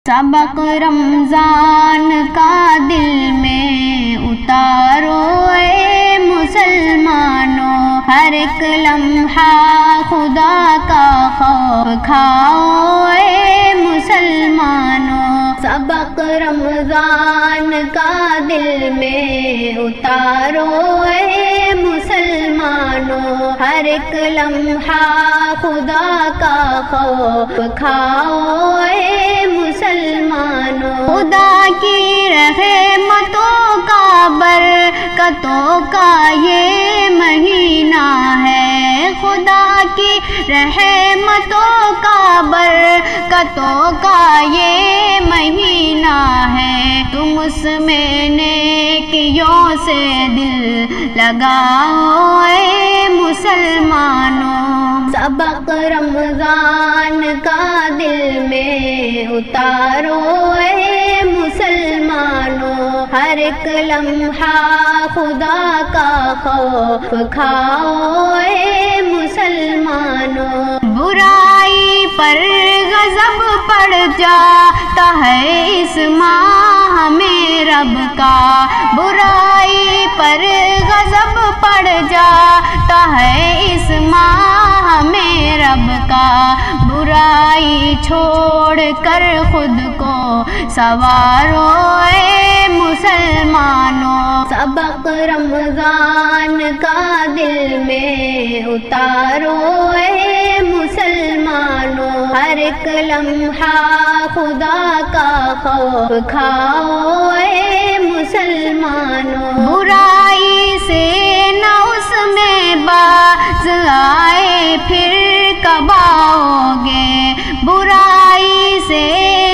سبق رمضان کا دل میں اتارو اے مسلمانوں، ہر ایک لمحہ خدا کا خوف کھاؤ اے مسلمانوں۔ سبق رمضان کا دل میں اتارو اے مسلمانوں، ہر ایک لمحہ خدا کا خوف کھاؤ اے مسلمانوں۔ خدا کی رحمتوں کا برکتوں کا یہ مہینہ ہے، خدا کی رحمتوں کا برکتوں کا یہ مہینہ ہے، تم اس میں نیکیوں سے دل لگاؤ اے مسلمانوں۔ سبق رمضان کا دل میں اتارو اے مسلمانوں، ہر ایک لمحہ خدا کا خوف کھاؤ اے مسلمانوں۔ برائی پر غضب پڑ جاتا ہے اس ماہ میں رب کا، برائی پر غضب پڑ جاتا ہے اس ماہ میں رب کا، برائی چھوڑ کر خود کو سنوارو اے مسلمانوں۔ سبق رمضان کا دل میں اتارو اے مسلمانوں، ہر ایک لمحہ خدا کا خوف کھاؤ اے مسلمانوں۔ برائی سے نہ اس میں باز آئے پھر کب آؤ گے، برائی سے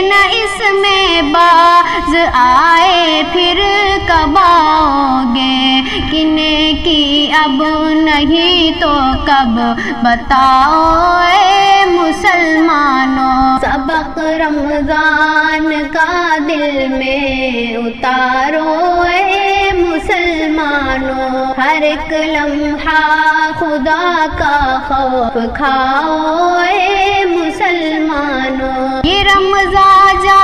نہ اس میں باز آئے پھر کب آؤ گے، کنے کی اب نہیں تو کب بتاؤ اے مسلمانوں۔ سبق رمضان کا دل میں اتارو اے مسلمانوں، ہر ایک لمحہ خدا کا خوف کھاؤ اے مسلمانوں۔ یہ رمضان جا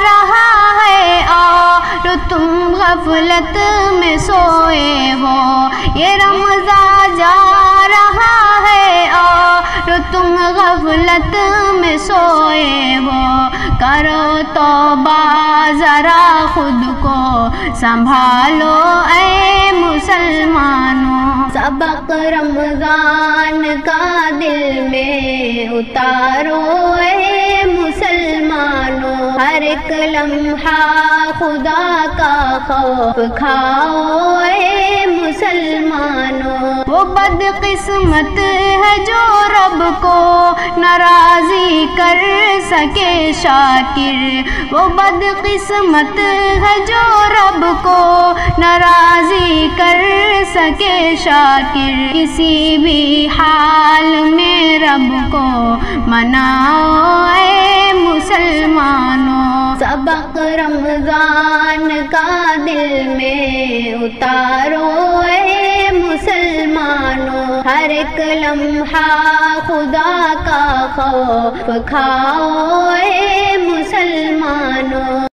رہا ہے اور تم غفلت میں سوئے ہو، یہ رمضان جا رہا ہے اور تم غفلت میں سوئے ہو، کرو توبہ ذرا خود کو سنبھالو اے مسلمانوں۔ سبق رمضان کا دل میں اتارو اے مسلمانوں، ہر ایک لمحہ خدا کا خوف کھاؤ اے مسلمانوں۔ وہ بدقسمت ہے جو رب کو ناراضی کر سکے شاکر، وہ بدقسمت ہے جو رب کو ناراضی کر سکے شاکر، کسی بھی حال میں رب کو مناؤ اے مسلمانوں۔ سبق رمضان کا دل میں اتارو اے مسلمانوں، ہر ایک لمحہ خدا کا خوف کھاؤ اے مسلمانوں۔